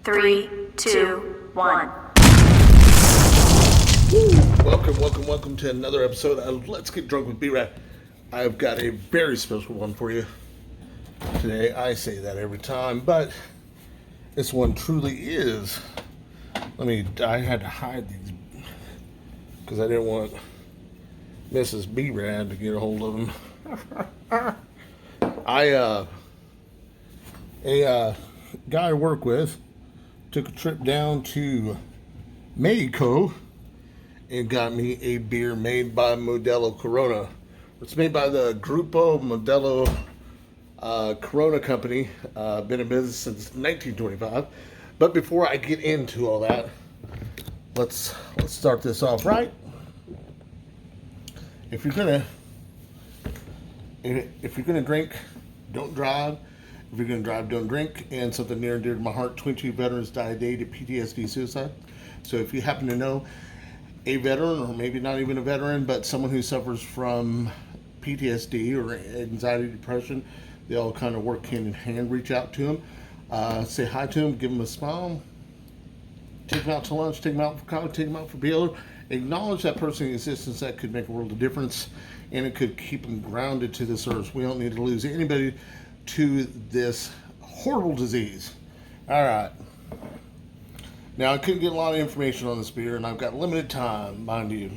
3, 2, 1. Welcome to another episode of Let's Get Drunk with B-Rad. I've got a very special one for you today. I say that every time, but this one truly is. I had to hide these because I didn't want Mrs. B-Rad to get a hold of them. A guy I work with took a trip down to Mexico and got me a beer made by Modelo Corona. It's made by the Grupo Modelo Corona Company. Been in business since 1925. But before I get into all that, let's start this off right. If you're gonna drink, don't drive. If you're gonna drive, don't drink. And something near and dear to my heart: 22 veterans die a day to PTSD suicide. So if you happen to know a veteran, or maybe not even a veteran, but someone who suffers from PTSD or anxiety, depression, they all kind of work hand in hand. Reach out to them, say hi to them, give them a smile, take them out to lunch, take them out for coffee, take them out for beer. Acknowledge that person's existence. That could make a world of difference, and it could keep them grounded to this earth. We don't need to lose anybody to this horrible disease. All right. Now, I couldn't get a lot of information on this beer, and I've got limited time, mind you,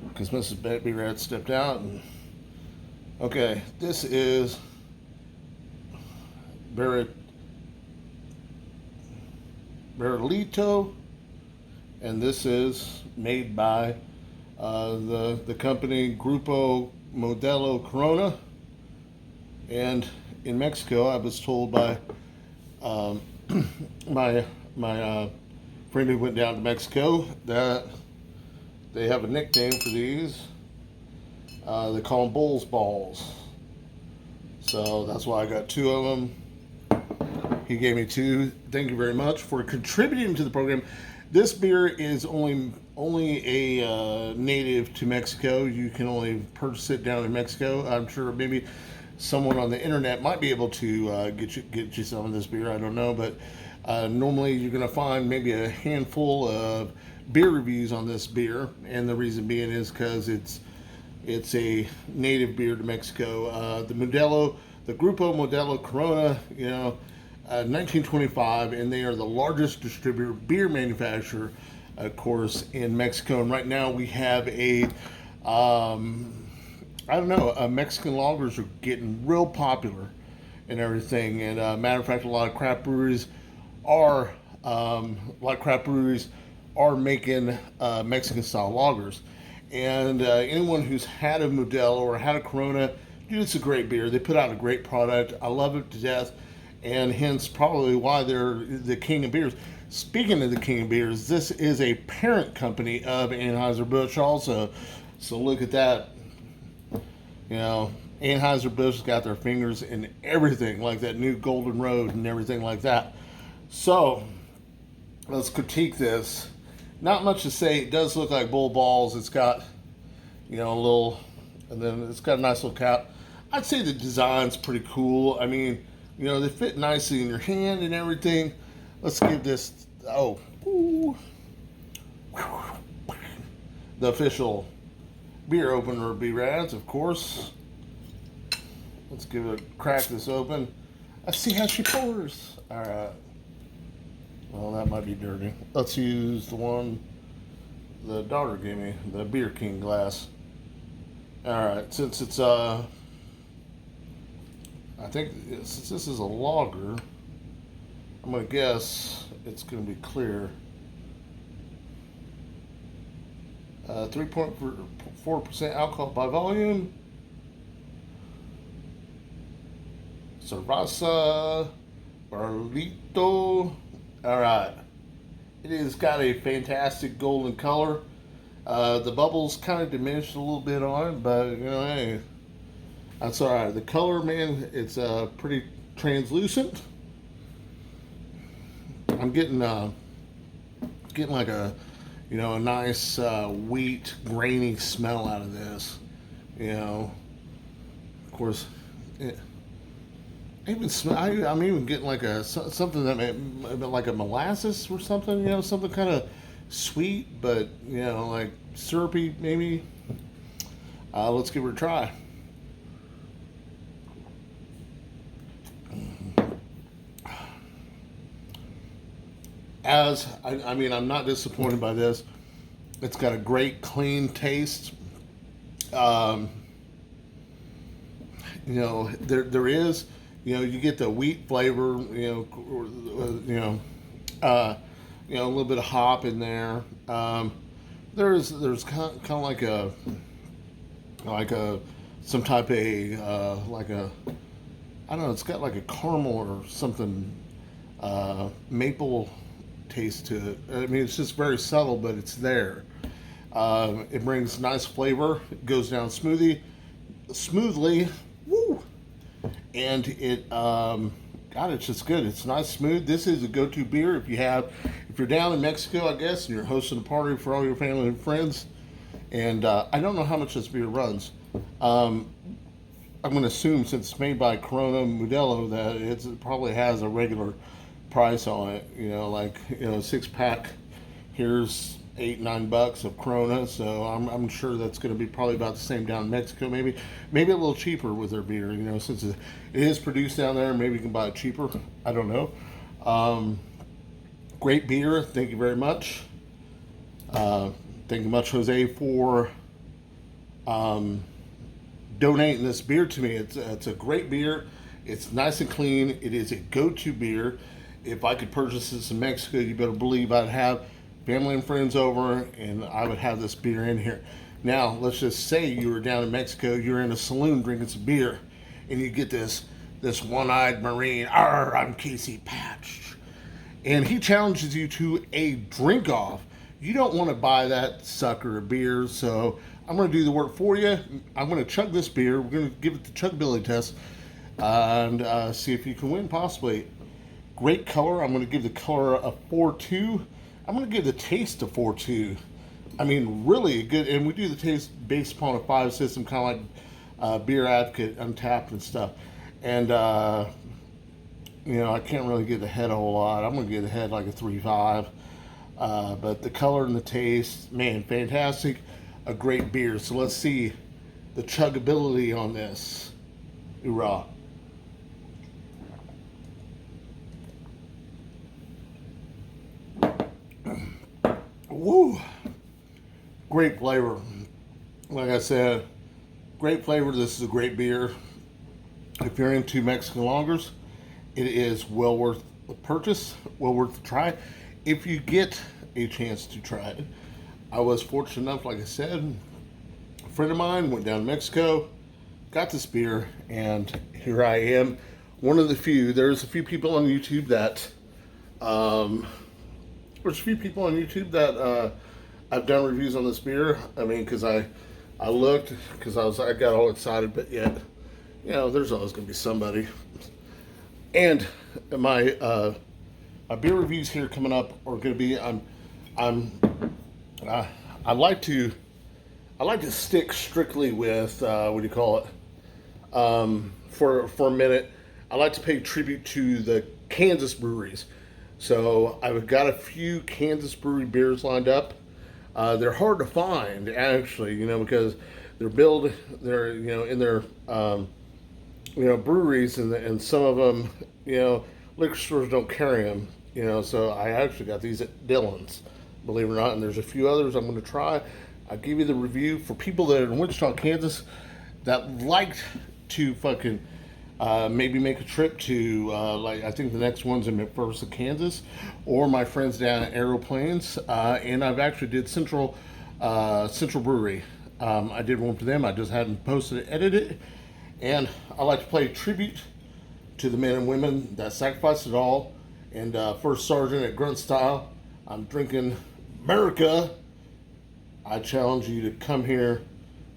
because Mrs. B-Rad stepped out. And okay, this is Barrilito, and this is made by the company Grupo Modelo Corona. And in Mexico, I was told by my friend who went down to Mexico that they have a nickname for these. They call them Bull's Balls. So that's why I got two of them. He gave me two. Thank you very much for contributing to the program. This beer is only a native to Mexico. You can only purchase it down in Mexico. I'm sure maybe someone on the internet might be able to get you some of this beer. I don't know, but normally you're going to find maybe a handful of beer reviews on this beer, and the reason being is because it's a native beer to Mexico. The Grupo Modelo Corona, 1925, and they are the largest distributor beer manufacturer, of course, in Mexico. And right now we have Mexican lagers are getting real popular and everything. And matter of fact, a lot of craft breweries are making Mexican style lagers. And anyone who's had a Modelo or had a Corona, dude, it's a great beer. They put out a great product. I love it to death, and hence probably why they're the king of beers. Speaking of the king of beers, this is a parent company of Anheuser-Busch also. So look at that. Anheuser-Busch has got their fingers in everything, like that new Golden Road and everything like that. So let's critique this. Not much to say. It does look like bull balls. It's got, a little, and then it's got a nice little cap. I'd say the design's pretty cool. I mean, they fit nicely in your hand and everything. Let's give this, the official beer opener of B-Rads, of course. Let's crack this open. Let's see how she pours. All right. Well, that might be dirty. Let's use the one the daughter gave me, the Beer King glass. All right, since it's I think since this is a lager, I'm gonna guess it's gonna be clear. 3.4% alcohol by volume. Cerveza Barrilito. All right. It has got a fantastic golden color. The bubbles kind of diminished a little bit on it, but hey, that's all right. The color, man, it's pretty translucent. I'm getting like a nice wheat grainy smell out of this. Of course, I'm even getting like something that like a molasses or something. Something kind of sweet, but like syrupy maybe. Let's give it a try. I'm not disappointed by this. It's got a great, clean taste. Um, there is, you get the wheat flavor. A little bit of hop in there. There's kind of like a some type of like a I don't know. It's got like a caramel or something maple taste to it. I mean, it's just very subtle, but it's there. It brings nice flavor. It goes down smoothly. Woo! And God, it's just good. It's nice, smooth. This is a go-to beer if you're down in Mexico, I guess, and you're hosting a party for all your family and friends. And I don't know how much this beer runs. I'm going to assume since it's made by Corona Modelo that it probably has a regular price on it. 6 pack. Here's $8-9 of Corona, so I'm sure that's going to be probably about the same down in Mexico. Maybe a little cheaper with their beer. Since it is produced down there, maybe you can buy it cheaper. I don't know. Great beer. Thank you very much. Thank you much, Jose, for donating this beer to me. It's a great beer. It's nice and clean. It is a go-to beer. If I could purchase this in Mexico, you better believe I'd have family and friends over, and I would have this beer in here. Now, let's just say you were down in Mexico, you're in a saloon drinking some beer, and you get this one-eyed Marine, "Arr, I'm Casey Patch," and he challenges you to a drink-off. You don't want to buy that sucker a beer, so I'm going to do the work for you. I'm going to chug this beer. We're going to give it the chuggability test and see if you can win, possibly. Great color. I'm going to give the color a 4.2. I'm going to give the taste a 4.2. I mean, really good. And we do the taste based upon a 5 system, kind of like Beer Advocate, Untapped, and stuff. And, I can't really give the head a whole lot. I'm going to give the head like a 3.5. But the color and the taste, man, fantastic. A great beer. So let's see the chuggability on this. Hoorah. Woo! Great flavor. Like I said, great flavor. This is a great beer. If you're into Mexican lagers, it is well worth the purchase, well worth the try. If you get a chance to try it, I was fortunate enough, like I said, a friend of mine went down to Mexico, got this beer, and here I am. One of the few. There's a few people on YouTube that I've done reviews on this beer. I mean, because I looked, because I got all excited, but yet, there's always going to be somebody. And my beer reviews here coming up are going to be I like to stick strictly with what do you call it? For a minute, I like to pay tribute to the Kansas breweries. So I've got a few Kansas brewery beers lined up. They're hard to find, actually, because they're in their breweries, and some of them, liquor stores don't carry them. So I actually got these at Dillon's, believe it or not, and there's a few others I'm going to try. I'll give you the review for people that are in Wichita, Kansas, that liked to fucking maybe make a trip to, I think the next one's in McPherson, Kansas, or my friends down at Aeroplanes, and I've actually did Central Brewery. I did one for them. I just hadn't posted it, edited it, and I like to play tribute to the men and women that sacrificed it all. And First Sergeant at Grunt Style, I'm drinking America. I challenge you to come here,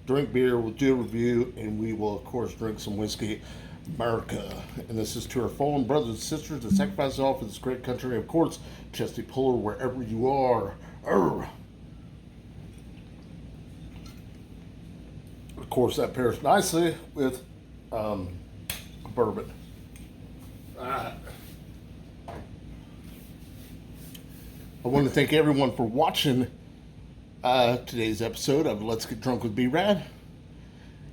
drink beer, we'll do a review, and we will, of course, drink some whiskey. America. And this is to our fallen brothers and sisters that sacrificed it all for this great country. And of course, Chesty Puller, wherever you are. Arr. Of course, that pairs nicely with bourbon. I want to thank everyone for watching today's episode of Let's Get Drunk with B-Rad.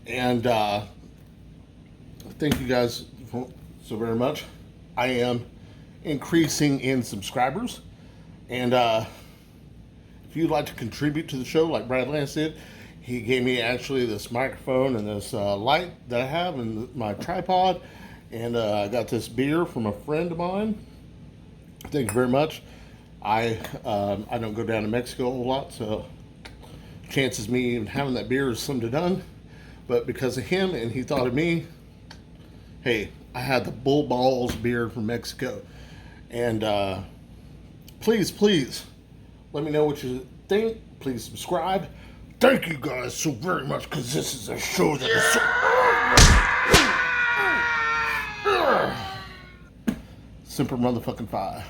And thank you guys so very much. I am increasing in subscribers. And if you'd like to contribute to the show like Brad Lance did, he gave me actually this microphone and this light that I have and my tripod. And I got this beer from a friend of mine. Thank you very much. I don't go down to Mexico a whole lot, so chances me even having that beer is slim to none. But because of him and he thought of me, hey, I had the Bull Balls beer from Mexico. And please, let me know what you think. Please subscribe. Thank you guys so very much, because this is a show that is so... Semper motherfucking Fi.